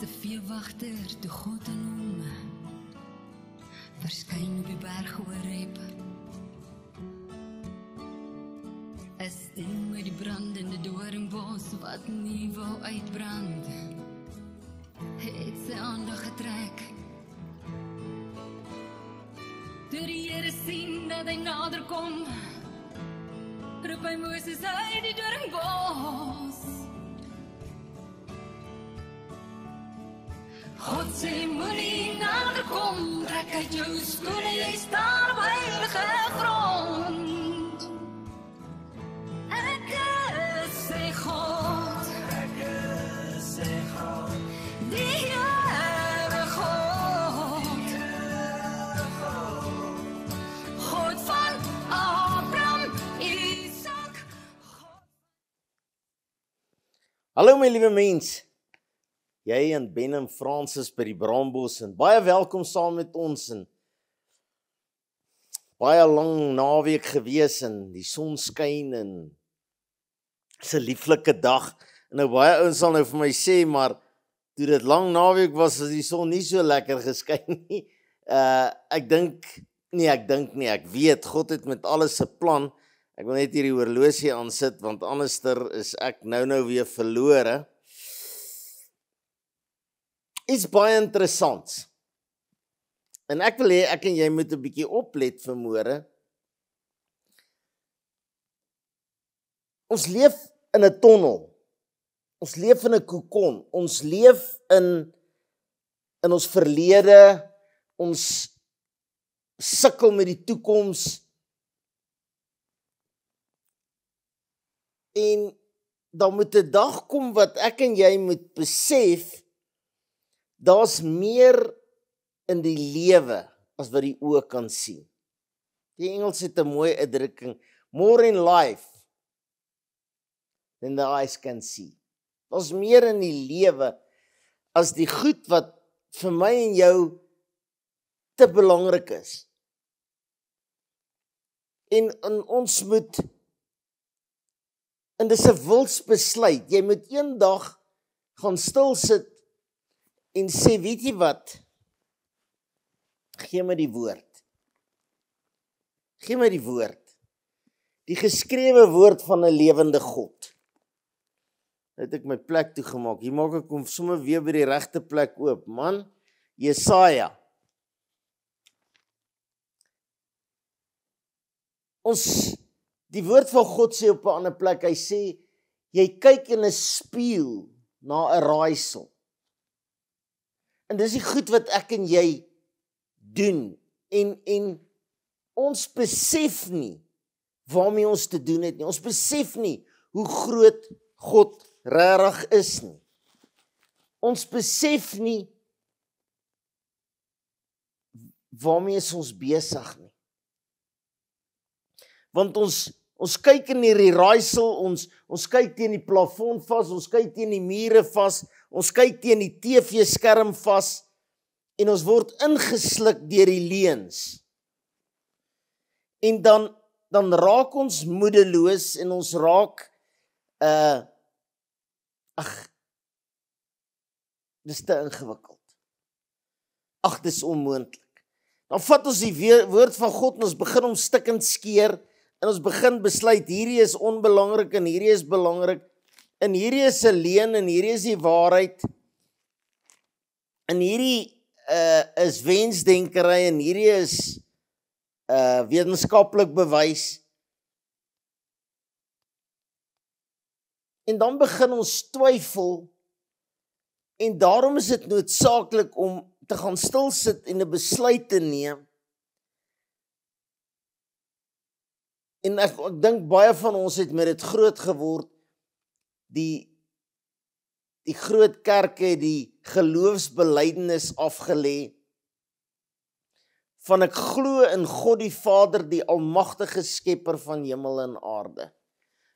'n veewagter toe God in hom verskyn op die berg Horeb. 'n stem uit die brandende doringbos wat nie wou uitbrand, het sy aandag getrek. Toe die Here sien dat hy nader kom, roep hy Moses uit die doringbos. God sê moenie nader kom, trek uit jou skoene, jy staan op heilige grond. Ek sê God, die Here God, God van Abraham, Isak. Hallo my liewe mens, jy en Ben en Francis by die Braambos en baie welkom saam met ons en baie lang naweek gewees en die son skyn en is 'n lieflike dag en nou baie ouens sal nou vir my sê, maar toe dit lang naweek was, is die son nie so lekker geskyn nie. Ek weet, God het met alles 'n plan. Ek wil net hierdie horlosie aansit, want anderster is ek nou weer verlore. Iets baie interessants. En ek wil hê ek en jy moet 'n bietjie oplet vanmôre. Ons leef in 'n tonnel. Ons leef in 'n kokon. Ons leef in ons verlede. Ons sukkel met die toekoms. En dan moet 'n dag kom wat ek en jy moet besef, daar's meer in die lewe as wat die oë kan sien. Die Engels het 'n mooi uitdrukking, more in life than the eyes can see. Daar's meer in die lewe as die goed wat vir my en jou te belangrik is. En ons moet, en dis 'n wilsbesluit, jy moet eendag gaan stil sit en sê, weet jy wat, gee my die woord. Gee my die woord. Die geskrewe woord van 'n lewende God. Nou het ek my plek toegemaak. Hier maak ek hom sommer weer by die regte plek oop. Man, Jesaja. Die woord van God sê op 'n ander plek, hy sê, jy kyk in 'n spieël na 'n raaisel. En dis die goed wat ek en jy doen. En ons besef nie waarmee ons te doen het nie. Ons besef nie hoe groot God regtig is nie. Ons besef nie waarmee ons besig nie. Want ons kyk in hierdie raaisel, ons kyk teen die plafon vas, ons kyk teen die mure vas, ons kyk teen die TV-skerm vas en ons word ingesluk deur die leuns. En dan raak ons moedeloos en ons raak dis te ingewikkeld. Dis onmoontlik. Dan vat ons die woord van God en ons begin hom stikkend skeer en ons begin besluit, hierdie is onbelangrik en hierdie is belangrik. En hierdie is 'n leuen en hierdie is die waarheid. En hierdie is wensdenkery en hierdie is wetenskaplik bewys. En dan begin ons twyfel en daarom is dit noodsaaklik om te gaan stil sit en 'n besluit te neem. En ek dink baie van ons het met dit groot geword. Die groot kerke het die geloofsbelydenis afgelê van ek glo in God die Vader, die almagtige skepper van hemel en aarde.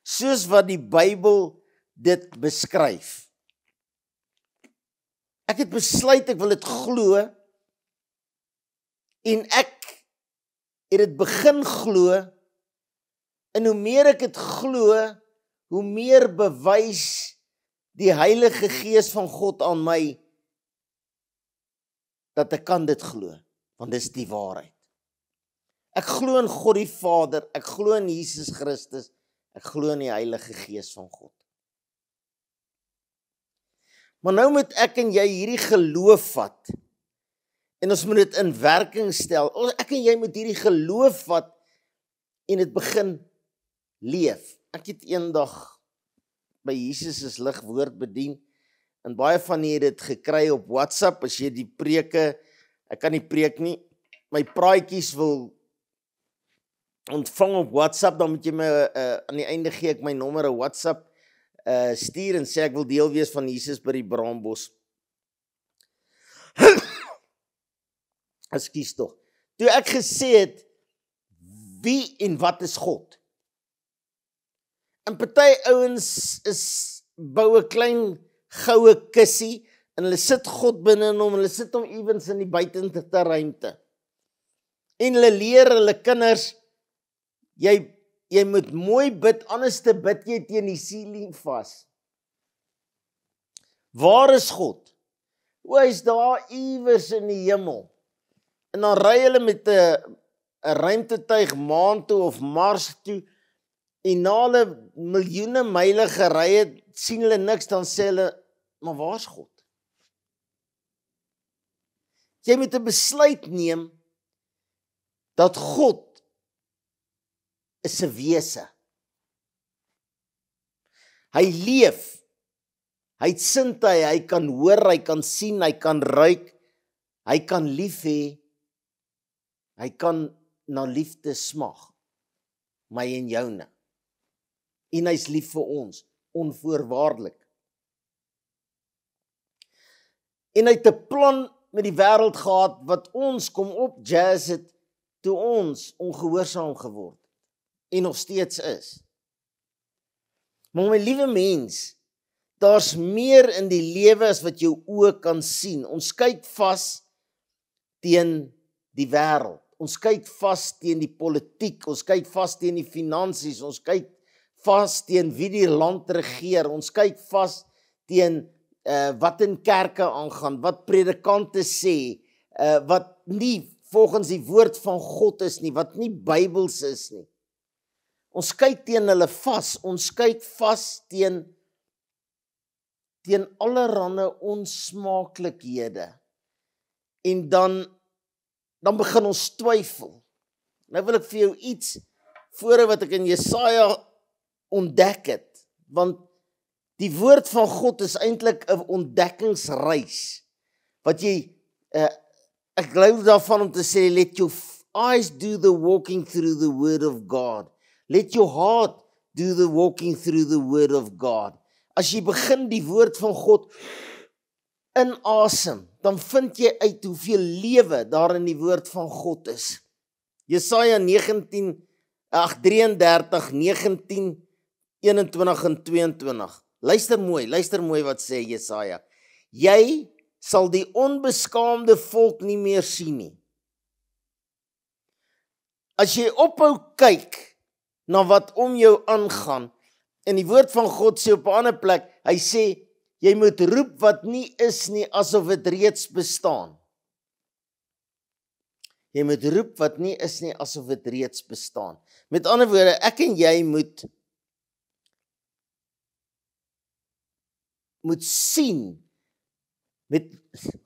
Soos wat die Bybel dit beskryf. Ek het besluit ek wil dit glo en ek het dit begin glo en hoe meer ek dit glo, hoe meer bewys die Heilige Gees van God aan my dat ek kan dit glo, want dis die waarheid. Ek glo in God die Vader, ek glo in Jesus Christus, ek glo in die Heilige Gees van God. Maar nou moet ek en jy hierdie geloof vat, en ons moet dit in werking stel. Ek en jy moet hierdie geloof vat, en dit begin leef. Ek het eendag by Jesus is lig woord bedien, en baie van julle het dit gekry op WhatsApp, as jy die preke, ek kan nie preek nie, my praatjies wil ontvang op WhatsApp, dan moet jy my, aan die einde gee ek my nommer, 'n WhatsApp, stuur en sê ek wil deel wees van Jesus by die Braambos. Ekskuus tog. Toe ek gesê het, wie en wat is God? En party ouens bou 'n klein goue kussie, en hulle sit God binne in hom, hulle sit hom ewens in die buitente ruimte. En hulle leer hulle kinders, jy moet mooi bid, anders te bid jy teen die ceiling vas. Waar is God? Hy is daar iewers in die hemel. En dan ry hulle met 'n ruimtetuig maan toe of Mars toe, en na hulle miljoene myle gery het, sien hulle niks, dan sê hulle, maar waar is God? Jy moet 'n besluit neem, dat God is 'n wese. Hy leef, hy het sintuie, hy kan hoor, hy kan sien, hy kan ruik, hy kan lief hê, hy kan na liefde smag, my en joune. En hy's lief vir ons, onvoorwaardelik. En hy het 'n plan met die wêreld gehad, wat ons kom op jazz het, toe ons ongehoorsaam geword, en nog steeds is. Maar my liewe mens, daar's meer in die lewe as wat jou oë kan sien. Ons kyk vas teen die wêreld. Ons kyk vas teen die politiek, ons kyk vas teen die finansies, ons kyk vas teen wie die land regeer, ons kyk vas teen wat in kerke aangaan, wat predikante sê, wat nie volgens die woord van God is nie, wat nie Bybels is nie. Ons kyk teen hulle vas, ons kyk vas teen allerhande onsmaaklikhede. En dan begin ons twyfel. Nou wil ek vir jou iets voor wat ek in Jesaja ontdek het, want die woord van God is eintlik 'n ontdekkingsreis, wat jy, ek glo daarvan om te sê, let your eyes do the walking through the word of God. Let your heart do the walking through the word of God. As jy begin die woord van God inasem, dan vind jy uit hoeveel lewe daar in die woord van God is. Jesaja 33, 19, 21 en 22. Luister mooi wat sê Jesaja. Jy sal die onbeskaamde volk nie meer sien nie. As jy ophou kyk na wat om jou aangaan, en die woord van God sê op 'n ander plek, hy sê, jy moet roep wat nie is nie, asof dit reeds bestaan. Jy moet roep wat nie is nie, asof dit reeds bestaan. Met ander woorde, ek en jy moet sien,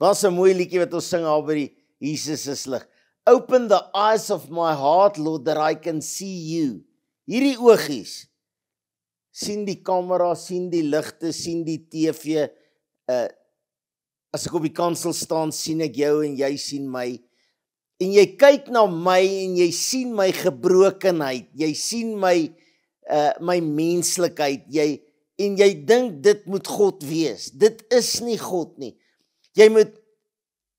was 'n mooi liedjie wat ons sing al by die Jesus is lig. Open the eyes of my heart, Lord, that I can see you. Hierdie oogies, sien die kamera, sien die ligte, sien die TV, as ek op die kansel staan, sien ek jou en jy sien my, en jy kyk na my en jy sien my gebrokenheid, jy sien my menslikheid, en jy dink dit moet God wees. Dit is nie God nie. Jy moet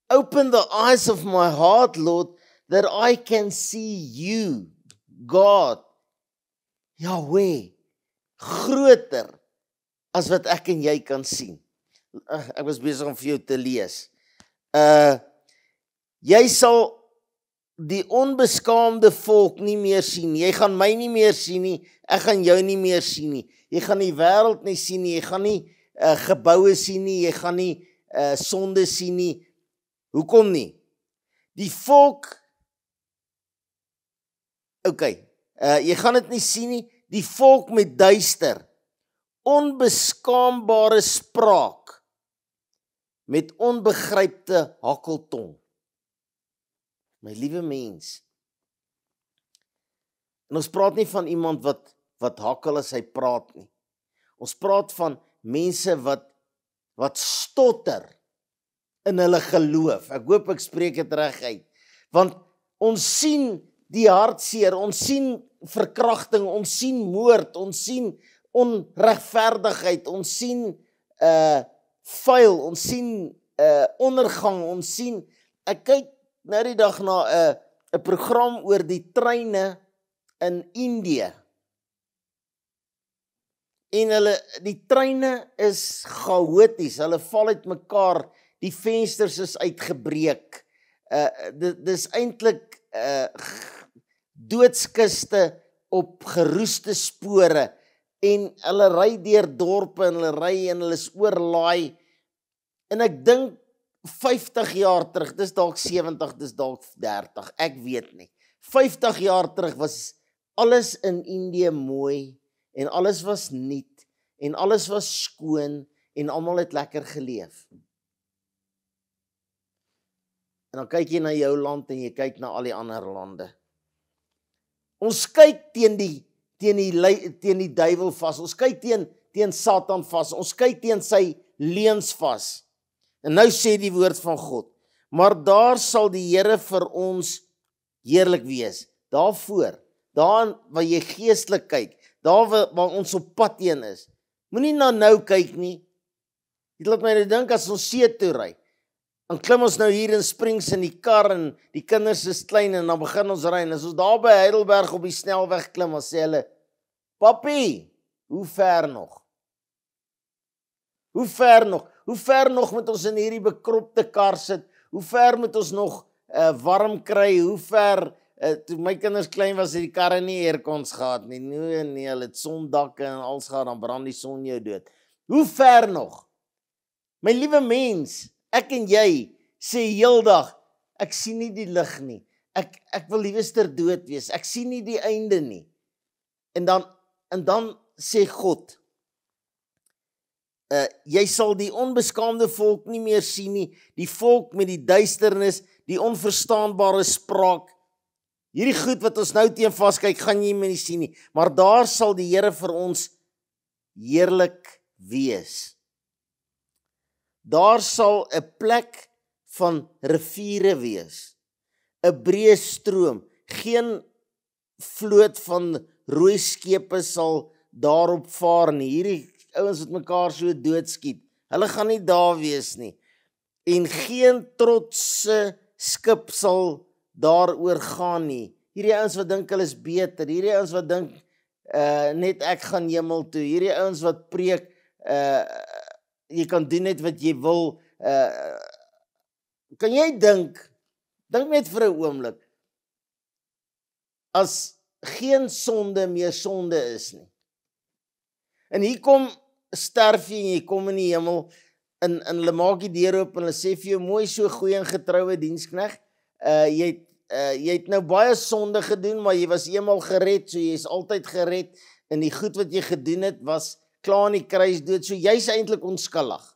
open the eyes of my heart, Lord, that I can see you, God, Yahweh, groter as wat ek en jy kan sien. Ek was besig om vir jou te lees. Jy sal die onbeskaamde volk nie meer sien. Jy gaan my nie meer sien nie, ek gaan jou nie meer sien nie. Jy gaan die wêreld nie sien nie, jy gaan nie geboue sien nie, jy gaan nie sonde sien nie. Hoekom nie? Die volk, jy gaan dit nie sien nie, die volk met duister, onbeskaambare spraak, met onbegrypte hakkeltong. My liewe mens, en ons praat nie van iemand wat hakkel as hy praat nie. Ons praat van mense wat stotter in hulle geloof. Ek hoop ek spreek dit reg uit. Want ons sien die hartseer, ons sien verkrachting, ons sien moord, ons sien onregverdigheid, ons sien vuil, ons sien ondergang, ons sien, ek kyk nou die dag na 'n program oor die treine in Indië. En die treine is chaoties, hulle val uit mekaar, die vensters is uitgebreek. Dis eintlik doodskiste op geroeste spore, en hulle ry deur dorpe, en hulle is oorlaai, en ek dink 50 jaar terug, dis dalk 70, dis dalk 30, ek weet nie. 50 jaar terug was alles in Indië mooi, en alles was nuut, en alles was skoon, en almal het lekker geleef. En dan kyk jy na jou land, en jy kyk na al die ander lande. Ons kyk teen die duiwel vas, ons kyk teen Satan vas, ons kyk teen sy leuns vas. En nou sê die woord van God, maar daar sal die Here vir ons heerlik wees. Daarvoor, daar waar jy geestelik kyk, daar waar ons op pad heen is. Moenie na nou kyk nie. Dit laat my dink as ons see toe ry. Dan klim ons nou hier in Springs in die kar en die kinders is klein en dan begin ons ry. En as ons daar by Heidelberg op die snelweg klim, dan sê hulle, "Papi, hoe ver nog? Hoe ver nog? Hoe ver nog moet ons in hierdie bekropte kar sit? Hoe ver moet ons nog warm kry? Hoe ver, toe my kinders klein was, het die karre nie aircons gehad nie. Nee, hulle het sondakke en alles gehad, dan brand die son jou dood. Hoe ver nog? My liewe mens, ek en jy sê heeldag, ek sien nie die lig nie. Ek wil liewer dood wees. Ek sien nie die einde nie. En dan sê God, jy sal die onbeskaamde volk nie meer sien nie, die volk met die duisternis, die onverstaanbare spraak, hierdie goed wat ons nou teen vaskyk, gaan jy nie sien nie, maar daar sal die Here vir ons heerlik wees. Daar sal 'n plek van riviere wees, 'n breë stroom, geen vloot van rooi skepe sal daarop vaar nie. Hierdie ouens wat mekaar so doodskiet, hulle gaan nie daar wees nie. En geen trotse skip sal daaroor gaan nie. Hierdie ouens wat dink hulle is beter, hierdie ouens wat dink net ek gaan hemel toe, hierdie ouens wat preek, jy kan doen net wat jy wil, kan jy dink net vir 'n oomblik, as geen sonde meer sonde is nie. En hier kom sterf jy en jy kom in die hemel, en hulle maak die deur oop en hulle sê vir jou, mooi so goeie en getroue diensknegt, jy het nou baie sonde gedoen, maar jy was eenmaal gered, so jy is altyd gered, en die goed wat jy gedoen het, was klaar in die kruis dood, so jy is eintlik onskuldig.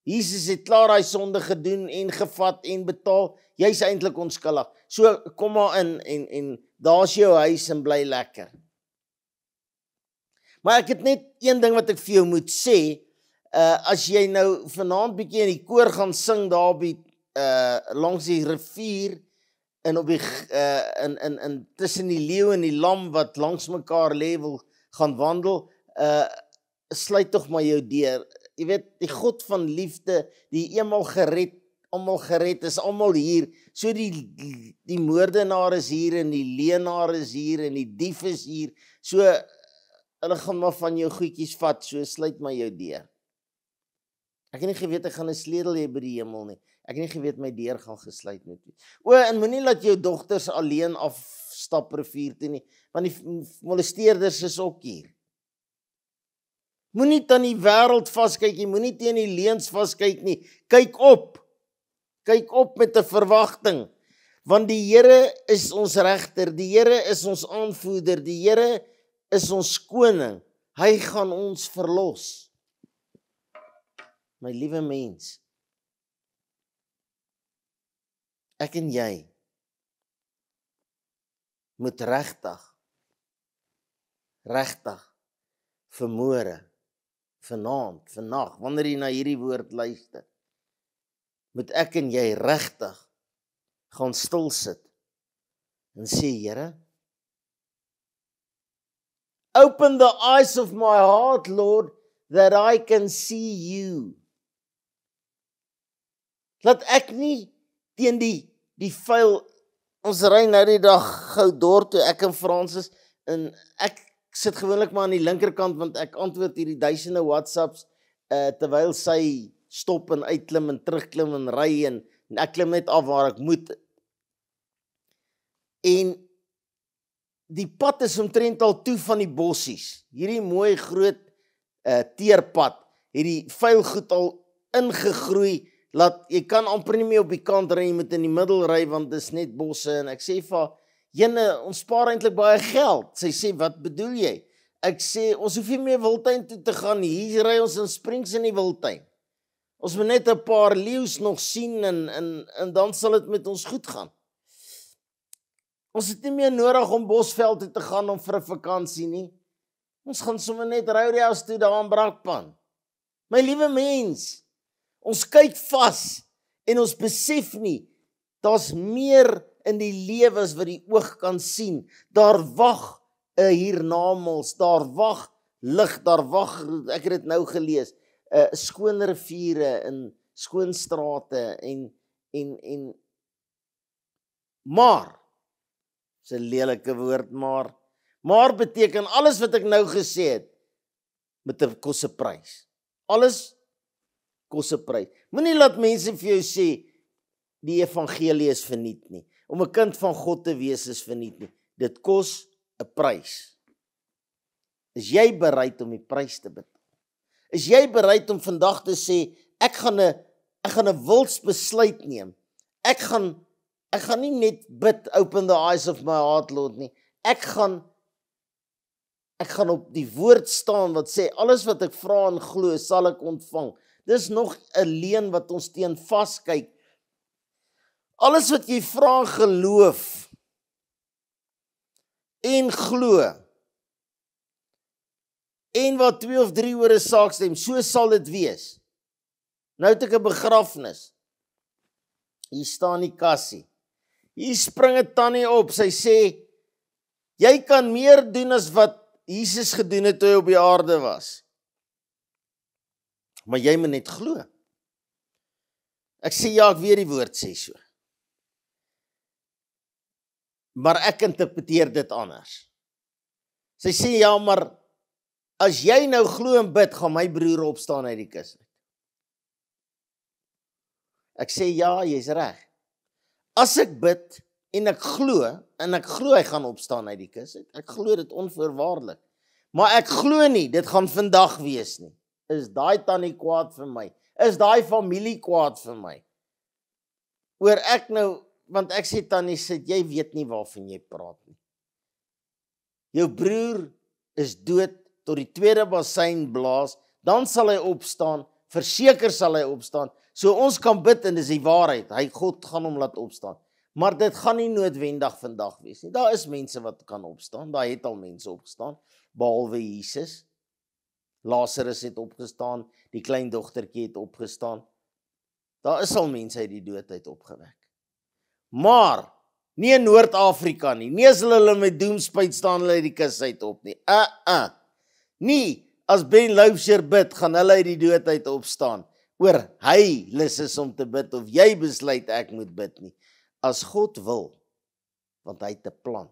Jesus het klaar daai sonde gedoen en gevat en betaal, jy is eintlik onskuldig. So kom maar in en daar's jou huis en bly lekker. Maar ek het net een ding wat ek vir jou moet sê, as jy nou vanaand bietjie in die koor gaan sing daar op die langs die rivier en op die tussen die leeu en die lam wat langs mekaar lê wil gaan wandel, sluit tog maar jou deur. Jy weet, die God van liefde, die eenmaal gered, almal gered, is almal hier. So die moordenaar is hier en die leenaar is hier en die dief is hier. So hulle gaan maar van jou goedjies vat, so sluit maar jou deur. Ek het nie geweet ek gaan 'n sleutel hê by die hemel nie. Ek het nie geweet my deur gaan gesluit moet wees. En moenie laat jou dogters alleen afstap rivier toe nie, want die molesteerders is ook hier. Moenie aan die wêreld vaskyk nie, moenie teen die leuns vaskyk nie. Kyk op. Kyk op met 'n verwagting, want die Here is ons regter, die Here is ons aanvoerder, die Here is ons koning. Hy gaan ons verlos. My liewe mens, ek en jy moet regtig vanmôre, vanaand, vannag, wanneer jy na hierdie woord luister, moet ek en jy regtig gaan stil sit en sê, Here, open the eyes of my heart, Lord, that I can see you. Laat ek nie teen die vuil, ons ry nou die dag gou dorp toe, ek en Francis, en ek sit gewoonlik maar aan die linkerkant, want ek antwoord hierdie duisende WhatsApps, terwyl sy stop en uitklim en terugklim en ry, en ek klim net af waar ek moet. En die pad is omtrent al toe van die bossies, hierdie mooi groot teerpad, hierdie vuil goed al ingegroei, laat jy kan amper nie meer op die kant ry, jy moet in die middel ry, want dit is net bosse, en ek sê vir haar, Jene, ons spaar eintlik baie geld. Sy sê, wat bedoel jy? Ek sê, ons hoef nie meer Wildtuin toe te gaan nie, hier ry ons in Springs in die Wildtuin. Ons moet net 'n paar leeu's nog sien, en dan sal dit met ons goed gaan. Ons het nie meer nodig om Bosveld toe te gaan om vir 'n vakansie nie. Ons gaan sommer net Roadhouse toe daar in Brakpan. My liewe mens, ons kyk vas en ons besef nie, daar's meer in die lewe as wat die oog kan sien. Daar wag 'n hiernamaals, daar wag lig, daar wag, ek het dit nou gelees, skoon riviere en skoon strate en maar, is 'n lelike woord, maar beteken alles wat ek nou gesê het, met 'n kos 'n prys. Alles kos 'n prys. Moenie laat mense vir jou sê, die evangelie is verniet nie. Om 'n kind van God te wees is verniet nie. Dit kos 'n prys. Is jy bereid om die prys te betaal? Is jy bereid om vandag te sê, ek gaan 'n wilsbesluit neem. Ek gaan nie net bid, open the eyes of my heart, Lord, nie. Ek gaan op die woord staan wat sê, alles wat ek vra en glo, sal ek ontvang. Dis nog 'n leuen wat ons teen vaskyk. Alles wat jy vra en geloof en glo, en wat 2 of 3 oor 'n saak stem, so sal dit wees. Nou het ek 'n begrafnis. Hier staan die kassie. Hier spring 'n tannie op, sy sê, jy kan meer doen as wat Jesus gedoen het toe hy op die aarde was. Maar jy moet net glo. Ek sê, ja, ek weet die woord sê so. Maar ek interpreteer dit anders. Sy sê, ja, maar as jy nou glo en bid, gaan my broer opstaan uit die kus uit. Ek sê, ja, jy's reg. As ek bid en ek glo hy gaan opstaan uit die kus uit, ek glo dit onvoorwaardelik. Maar ek glo nie, dit gaan vandag wees nie. Is daai tannie kwaad vir my? Is daai familie kwaad vir my? Oor ek nou, want ek sê tannie, sê, jy weet nie waarvan jy praat nie. Jou broer is dood, tot die tweede bassein blaas, dan sal hy opstaan, verseker sal hy opstaan, so ons kan bid en dis die waarheid, God gaan hom laat opstaan. Maar dit gaan nie noodwendig vandag wees nie. Daar is mense wat kan opstaan, daar het al mense opgestaan, behalwe Jesus. Lazarus het opgestaan, die kleindogtertjie het opgestaan. Daar is al mense uit die dood uit opgewek. Maar, nie in Noord-Afrika nie, nie as hulle met doemspuit staan hulle uit die kus uit op nie. Nie, as Ben Loubser bid, gaan hulle uit die dood uit opstaan, oor hy lus is om te bid, of jy besluit ek moet bid nie. As God wil, want hy het 'n plan.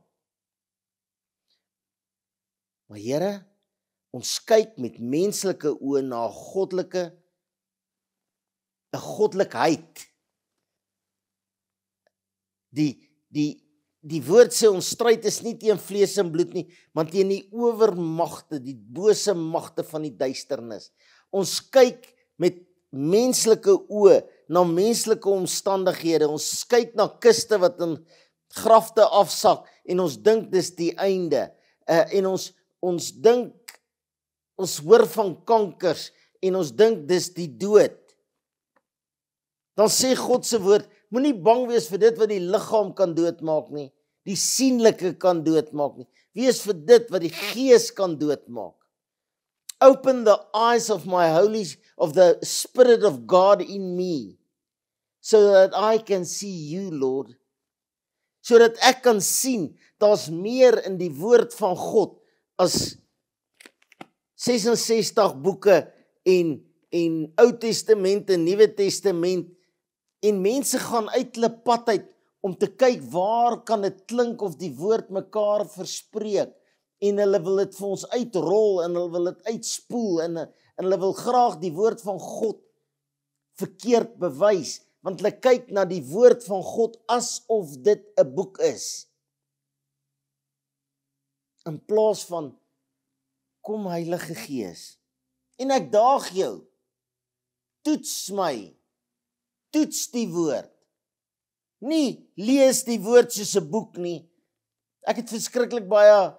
Maar Here, ons kyk met menslike oë na 'n goddelikheid. Die woord sê ons stryd is nie teen vlees en bloed nie, maar teen die owermagte, die bose magte van die duisternis. Ons kyk met menslike oë na menslike omstandighede. Ons kyk na kuste wat in grafte afsak en ons dink dis die einde. En ons dink, ons hoor van kankers en ons dink dis die dood. Dan sê God se woord, moenie bang wees vir dit wat die liggaam kan doodmaak nie, die sienlike kan doodmaak nie. Wees vir dit wat die gees kan doodmaak. Open the eyes of the Spirit of God in me, so that I can see you, Lord. Sodat ek kan sien, daar's meer in die woord van God as 66 boeke en Ou Testament en Nuwe Testament. En mense gaan uit hulle pad uit om te kyk waar kan dit klink of die woord mekaar verspreek. En hulle wil dit vir ons uitrol en hulle wil dit uitspoel en hulle wil graag die woord van God verkeerd bewys, want hulle kyk na die woord van God asof dit 'n boek is. In plaas van, kom Heilige Gees, en ek daag jou, toets my, toets die woord. Nie lees die woord soos 'n boek nie. Ek het verskriklik baie,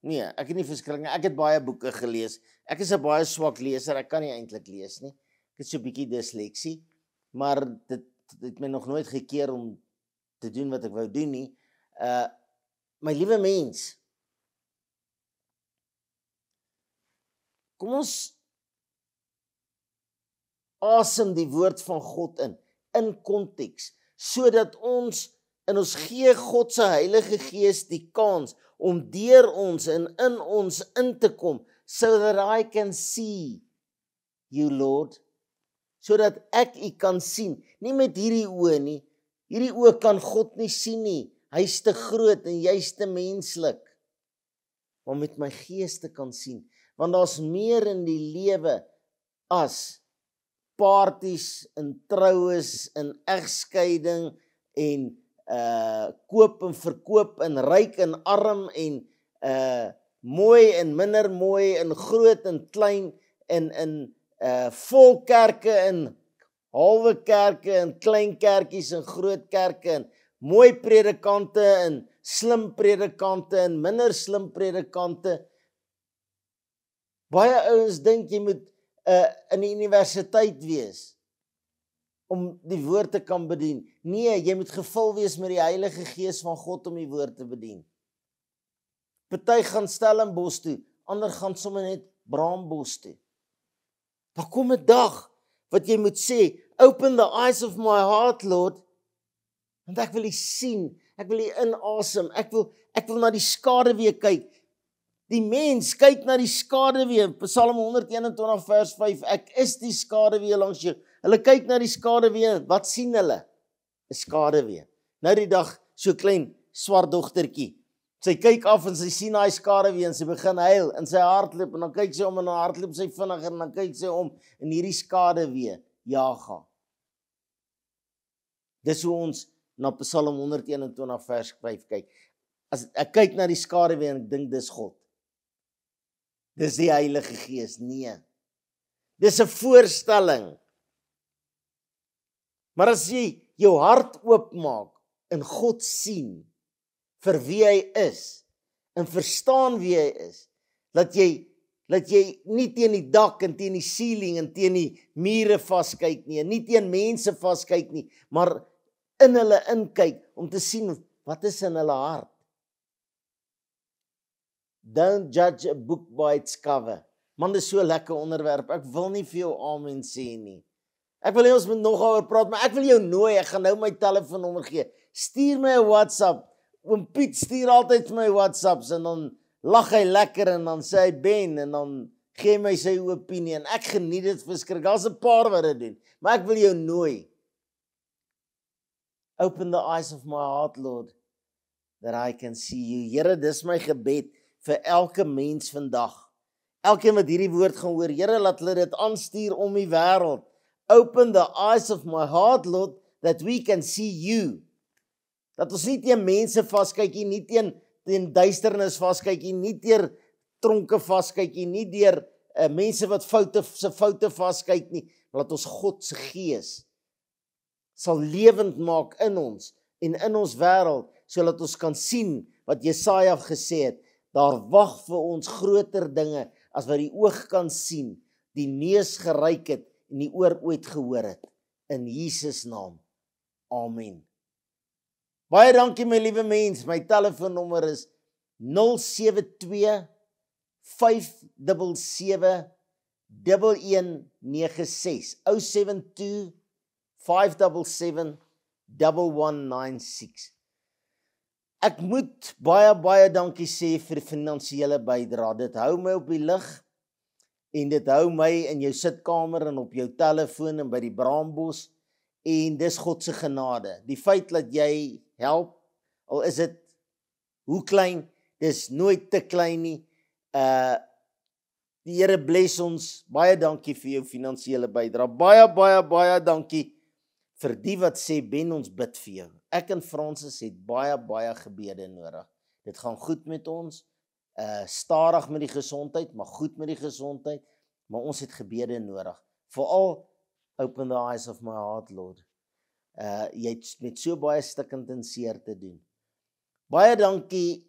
ek het nie verskriklik nie, ek het baie boeke gelees. Ek is 'n baie swak leser, ek kan nie eintlik lees nie. Ek het so 'n bietjie disleksie, maar dit het my nog nooit gekeer om te doen wat ek wou doen nie. My liewe mens, kom ons asem die woord van God in konteks, sodat ons gee God se Heilige Gees die kans om deur ons en in ons in te kom, so that I can see you, Lord, sodat ek u kan sien, nie met hierdie oë nie, hierdie oë kan God nie sien nie, hy's te groot en jy's te menslik, maar met my gees te kan sien, want daar's meer in die lewe as parties en troues en egskeiding en koop en verkoop en ryk en arm en mooi en minder mooi en groot en klein en vol kerke en halwe kerke en klein kerkies en groot kerke en mooi predikante en slim predikante en minder slim predikante. Baie ouens dink jy moet in die universiteit wees om die woord te kan bedien. Nee, jy moet gevul wees met die Heilige Gees van God om die woord te bedien. Party gaan Stellenbosch toe, ander gaan sommer net Braambos toe. Daar kom 'n dag wat jy moet sê, open the eyes of my heart, Lord, want ek wil u sien, ek wil u inasem, ek wil na die skaduwee kyk. Die mens kyk na die skaduwee, Psalm 121 vers 5, ek is die skaduwee langs jou. Hulle kyk na die skaduwee, wat sien hulle? 'n Skaduwee. Nou die dag, so klein swart dogtertjie, sy kyk af en sy sien daai skaduwee en sy begin huil en sy hardloop en dan kyk sy om en dan hardloop sy vinniger en dan kyk sy om en hierdie skaduwee jaag haar. Dis hoe ons na Psalm 121 vers 5 kyk. As ek kyk na die skaduwee en ek dink dis God. Dis die Heilige Gees, nee. Dis 'n voorstelling. Maar as jy jou hart oopmaak en God sien vir wie hy is en verstaan wie hy is, dat jy nie teen die dak en teen die ceiling en teen die mure vaskyk nie, en nie teen mense vaskyk nie, maar in hulle inkyk om te sien wat is in hulle hart. Don't judge a book by its cover. Man, dis so 'n lekker onderwerp. Ek wil nie vir jou amen sê nie. Ek wil hê ons moet nog daaroor praat, maar ek wil jou nooi, ek gaan nou my telefoonnommer gee. Stuur my 'n WhatsApp. Oom Piet stuur altyd my WhatsApps en dan lag hy lekker en dan sê hy Ben en dan gee hy my sy opinie en ek geniet dit verskriklik. Daar's 'n paar wat dit doen, maar ek wil jou nooi. Open the eyes of my heart, Lord, that I can see you. Here, dis my gebed vir elke mens vandag. Elkeen wat hierdie woord gaan hoor, Here, laat hulle dit aanstuur om die wêreld. Open the eyes of my heart, Lord, that we can see you. Dat ons nie teen mense vaskyk nie, nie teen duisternis vaskyk nie, nie deur tronke vaskyk nie, nie deur mense wat foute vaskyk nie, maar dat ons God se Gees sal lewend maak in ons en in ons wêreld, sodat ons kan sien wat Jesaja gesê het, daar wag vir ons groter dinge as wat die oog kan sien, die neus geruik het en die oor ooit gehoor het. In Jesus naam. Amen. Baie dankie my liewe mens, my telefoonnommer is 072 577 1196. 072 577 1196. Ek moet baie dankie sê vir die finansiële bydrae. Dit hou my op die lig en dit hou my in jou sitkamer en op jou telefoon en by die braambos en dis God se genade. Die feit dat jy help, al is dit hoe klein, dis nooit te klein nie. Die Here bless ons. Baie dankie vir jou finansiële bydrae. Baie dankie vir die wat sê, Ben, ons bid vir jou. Ek en Francis het baie gebede nodig. Dit gaan goed met ons, stadig met die gesondheid, maar goed met die gesondheid, maar ons het gebede nodig. Veral, open the eyes of my heart, Lord. Jy het met so baie stikkend en seer te doen. Baie dankie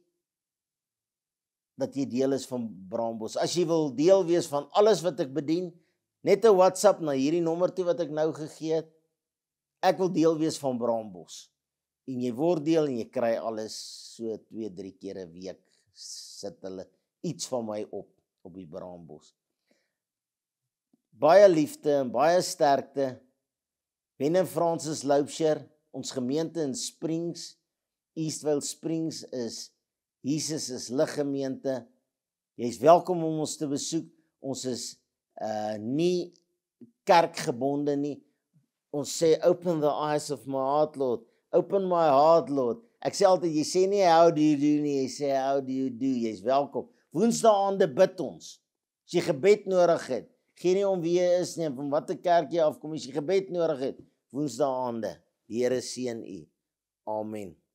dat jy deel is van Braambos. As jy wil deel wees van alles wat ek bedien, net 'n WhatsApp na hierdie nommer toe wat ek nou gegee het. Ek wil deel wees van Braambos. En jy word deel en jy kry alles so 2-3 keer 'n week sit hulle iets van my op die Braambos. Baie liefde en baie sterkte. Ben en Francis Loubser, ons gemeente in Springs, Eastvale Springs is Jesus is liggemeente. Jy is welkom om ons te besoek. Ons is nie kerkgebonde nie. Ons sê, open the eyes of my heart, Lord. Open my heart, Lord. Ek sê altyd, jy sê nie, how do you do nie, jy sê, how do you do, jy is welkom. Woensdaande bid ons. As jy gebed nodig het, gee nie om wie jy is nie, van watter kerk jy afkom, as jy gebed nodig het, woensdaande. Die Here seën u. Amen.